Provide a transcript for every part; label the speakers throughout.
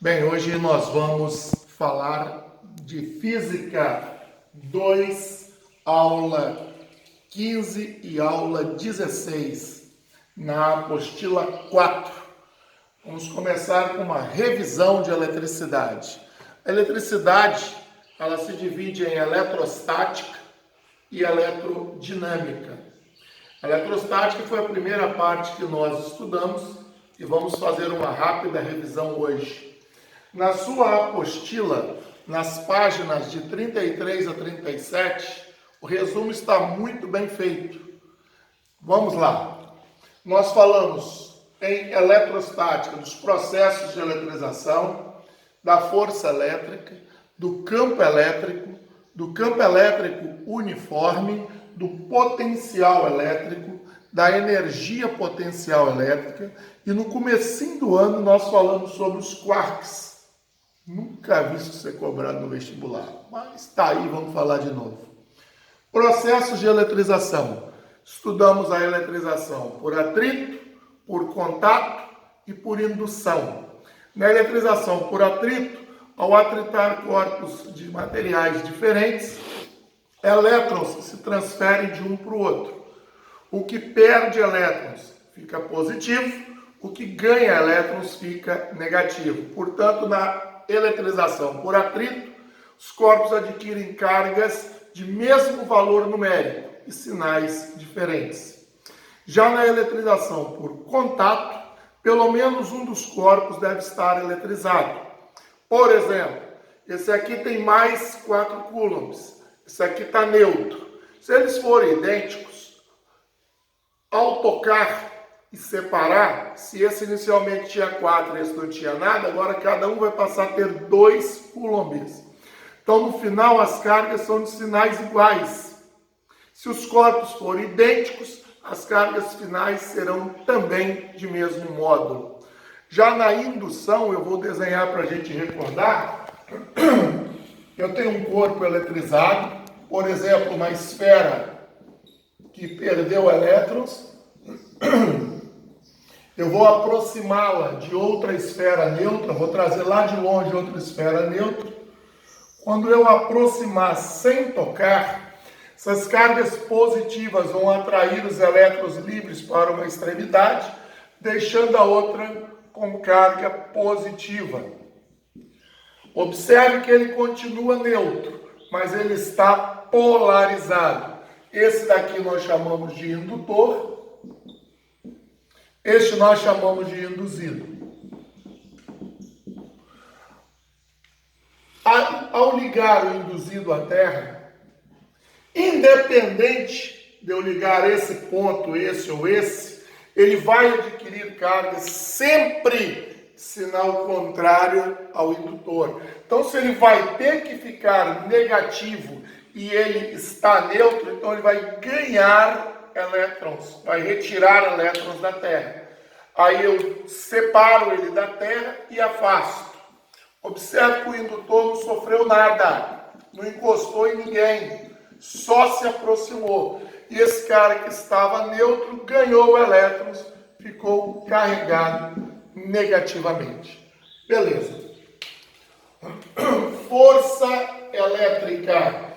Speaker 1: Bem, hoje nós vamos falar de Física 2, aula 15 e aula 16, na apostila 4. Vamos começar com uma revisão de eletricidade. A eletricidade, ela se divide em eletrostática e eletrodinâmica. A eletrostática foi a primeira parte que nós estudamos e vamos fazer uma rápida revisão hoje. Na sua apostila, nas páginas de 33 a 37, o resumo está muito bem feito. Vamos lá. Nós falamos em eletrostática, dos processos de eletrização, da força elétrica, do campo elétrico uniforme, do potencial elétrico, da energia potencial elétrica, e no comecinho do ano nós falamos sobre os quarks. Nunca vi isso ser cobrado no vestibular, mas está aí, vamos falar de novo. Processos de eletrização. Estudamos a eletrização por atrito, por contato e por indução. Na eletrização por atrito, ao atritar corpos de materiais diferentes, elétrons se transferem de um para o outro. O que perde elétrons fica positivo, o que ganha elétrons fica negativo. Portanto, na eletrização por atrito, os corpos adquirem cargas de mesmo valor numérico e sinais diferentes. Já na eletrização por contato, pelo menos um dos corpos deve estar eletrizado. Por exemplo, esse aqui tem mais 4 coulombs, esse aqui está neutro. Se eles forem idênticos, ao tocar e separar, se esse inicialmente tinha 4 e esse não tinha nada, agora cada um vai passar a ter 2 coulombs. Então, no final, as cargas são de sinais iguais. Se os corpos forem idênticos, as cargas finais serão também de mesmo módulo. Já na indução, eu vou desenhar para a gente recordar. Eu tenho um corpo eletrizado, por exemplo, uma esfera que perdeu elétrons. Eu vou aproximá-la de outra esfera neutra, vou trazer lá de longe outra esfera neutra. Quando eu aproximar sem tocar, essas cargas positivas vão atrair os elétrons livres para uma extremidade, deixando a outra com carga positiva. Observe que ele continua neutro, mas ele está polarizado. Esse daqui nós chamamos de indutor. Este nós chamamos de induzido. Ao ligar o induzido à Terra, independente de eu ligar esse ponto, esse ou esse, ele vai adquirir carga sempre sinal contrário ao indutor. Então, se ele vai ter que ficar negativo e ele está neutro, então ele vai ganhar elétrons, vai retirar elétrons da Terra. Aí eu separo ele da Terra e afasto. Observe que o indutor não sofreu nada, não encostou em ninguém, só se aproximou. E esse cara que estava neutro ganhou elétrons, ficou carregado negativamente. Beleza. Força elétrica.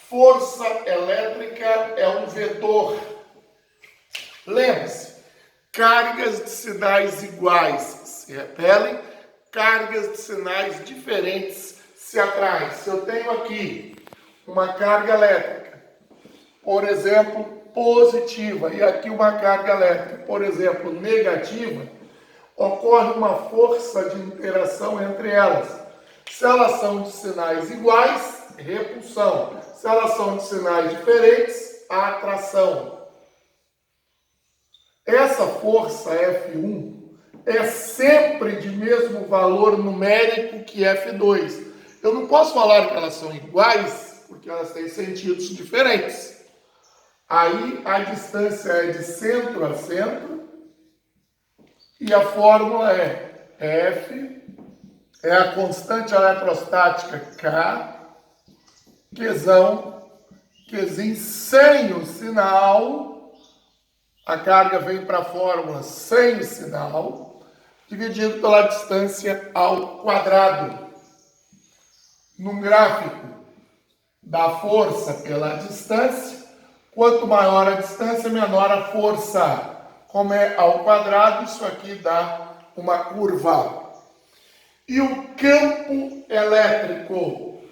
Speaker 1: Força elétrica é um vetor. Lembre-se, cargas de sinais iguais se repelem, cargas de sinais diferentes se atraem. Se eu tenho aqui uma carga elétrica, por exemplo, positiva, e aqui uma carga elétrica, por exemplo, negativa, ocorre uma força de interação entre elas. Se elas são de sinais iguais, repulsão. Se elas são de sinais diferentes, atração. Essa força F1 é sempre de mesmo valor numérico que F2. Eu não posso falar que elas são iguais, porque elas têm sentidos diferentes. Aí a distância é de centro a centro e a fórmula é F, é a constante eletrostática K, Qzinho sem o sinal. A carga vem para a fórmula sem o sinal. dividido pela distância ao quadrado. Num gráfico da força pela distância, quanto maior a distância, menor a força. Como é ao quadrado, isso aqui dá uma curva. E o campo elétrico?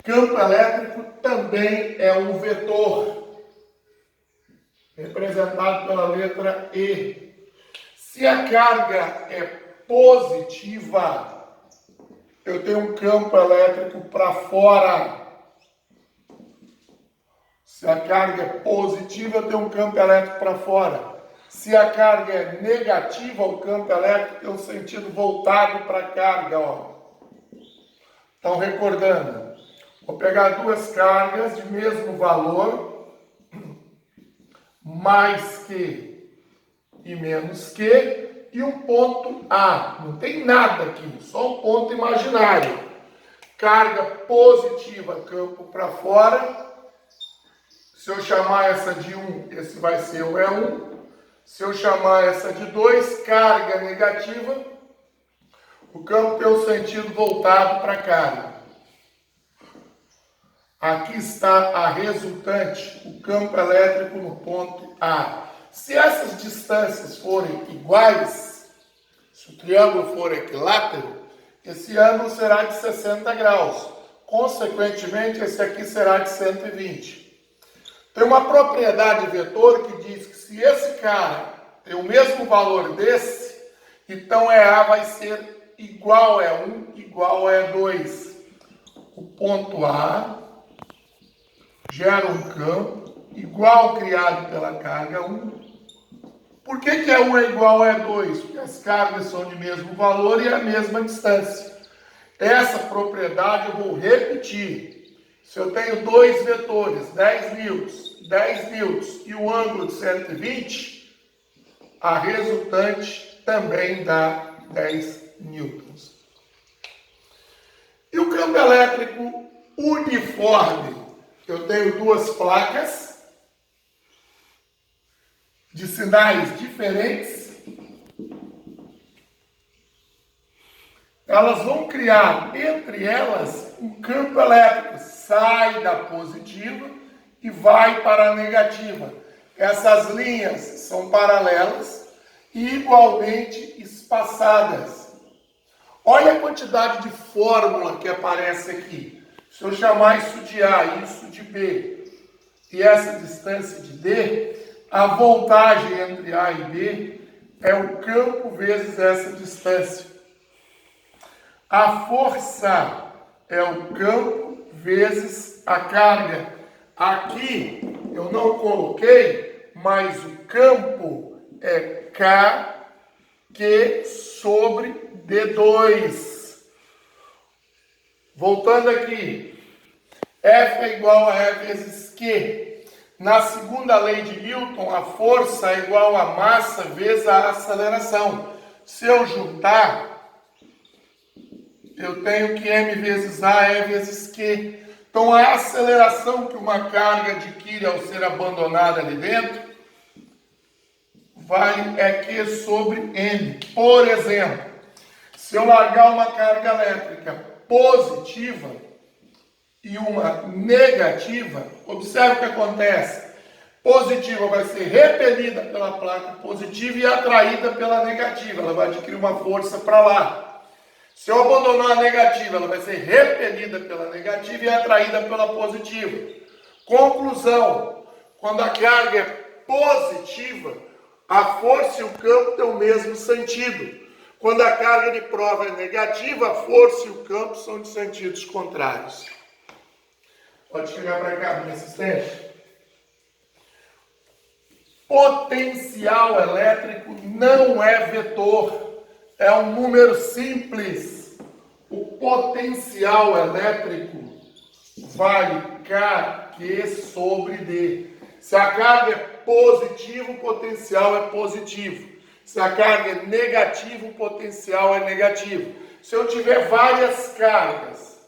Speaker 1: Campo elétrico também é um vetor, representado pela letra E. Se a carga é positiva, eu tenho um campo elétrico para fora. Se a carga é positiva, eu tenho um campo elétrico para fora. Se a carga é negativa, o campo elétrico tem um sentido voltado para a carga. Ó. Então, recordando, vou pegar duas cargas de mesmo valor, mais que e menos que, e um ponto A. Não tem nada aqui, só um ponto imaginário. Carga positiva, campo para fora. Se eu chamar essa de 1, esse vai ser o E1. Se eu chamar essa de 2, carga negativa, o campo tem o sentido voltado para a carga. Aqui está a resultante, o campo elétrico no ponto A. Se essas distâncias forem iguais, se o triângulo for equilátero, esse ângulo será de 60 graus. Consequentemente, esse aqui será de 120. Tem uma propriedade vetor que diz que se esse cara tem o mesmo valor desse, então EA vai ser igual a E1, igual a E2. O ponto A gera um campo igual criado pela carga 1. Por que E1 é igual a E2? Porque as cargas são de mesmo valor e a mesma distância. Essa propriedade eu vou repetir. Se eu tenho dois vetores, 10 newtons e o ângulo de 120, a resultante também dá 10 newtons. E o campo elétrico uniforme? Eu tenho duas placas de sinais diferentes. Elas vão criar entre elas um campo elétrico. Sai da positiva e vai para a negativa. Essas linhas são paralelas e igualmente espaçadas. Olha a quantidade de fórmula que aparece aqui. Se eu chamar isso de A e isso de B, e essa distância de D, a voltagem entre A e B é o campo vezes essa distância. A força é o campo vezes a carga. Aqui eu não coloquei, mas o campo é KQ sobre D2. Voltando aqui, F é igual a E vezes Q. Na segunda lei de Newton, a força é igual a massa vezes a aceleração. Se eu juntar, eu tenho que M vezes A é vezes Q. Então, a aceleração que uma carga adquire ao ser abandonada ali dentro é Q sobre M. Por exemplo, se eu largar uma carga elétrica positiva e uma negativa, observe o que acontece. Positiva vai ser repelida pela placa positiva e atraída pela negativa. Ela vai adquirir uma força para lá. Se eu abandonar a negativa, ela vai ser repelida pela negativa e atraída pela positiva. Conclusão: quando a carga é positiva, a força e o campo têm o mesmo sentido. Quando a carga de prova é negativa, a força e o campo são de sentidos contrários. Pode chegar para cá, minha assistente. Potencial elétrico não é vetor, é um número simples. O potencial elétrico vale KQ sobre D. Se a carga é positiva, o potencial é positivo. Se a carga é negativa, o potencial é negativo. Se eu tiver várias cargas,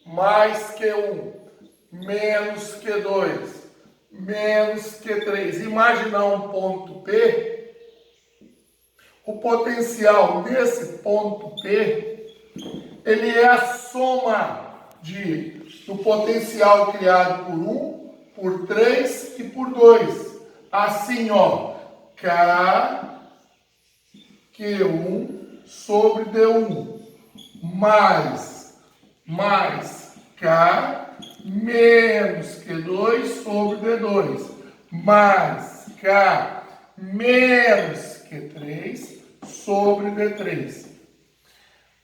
Speaker 1: mais Q1, menos Q2, menos Q3, imaginar um ponto P, O potencial desse ponto P, ele é a soma do potencial criado por 1, por 3 e por 2. Assim, ó, K Q1 sobre D1 mais K menos Q2 sobre D2 mais K menos Q3 sobre D3.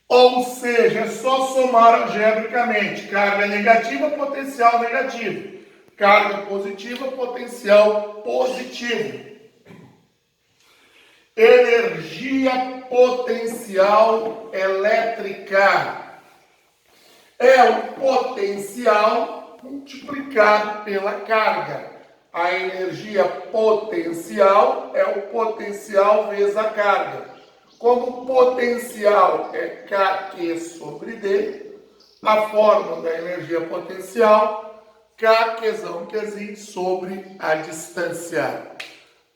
Speaker 1: Ou seja, é só somar algebricamente. Carga negativa, potencial negativo. Carga positiva, potencial positivo. Energia potencial elétrica é o potencial multiplicado pela carga. A energia potencial é o potencial vezes a carga. Como o potencial é Kq sobre D, a fórmula da energia potencial, Kqzão Qzinho sobre a distância.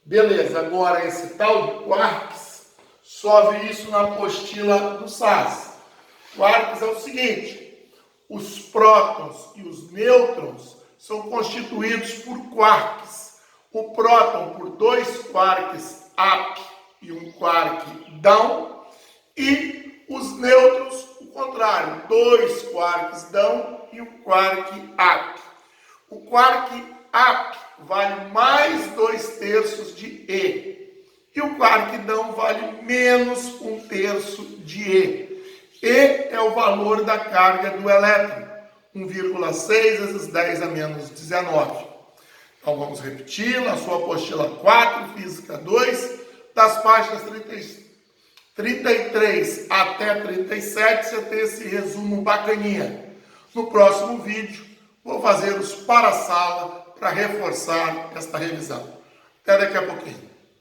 Speaker 1: Beleza, agora esse tal de quarks, só vi isso na apostila do SAS. Quarks é o seguinte, os prótons e os nêutrons são constituídos por quarks. O próton por 2 quarks up e um quark down, e os nêutrons, o contrário, 2 quarks down e um quark up. O quark up vale mais 2/3 de E, e o quark down vale menos 1/3 de E. E é o valor da carga do elétron, 1,6 vezes 10 a menos 19. Então vamos repetir, na sua apostila 4, Física 2, das páginas 33 até 37, você tem esse resumo bacaninha. No próximo vídeo, vou fazer os para a sala para reforçar esta revisão. Até daqui a pouquinho.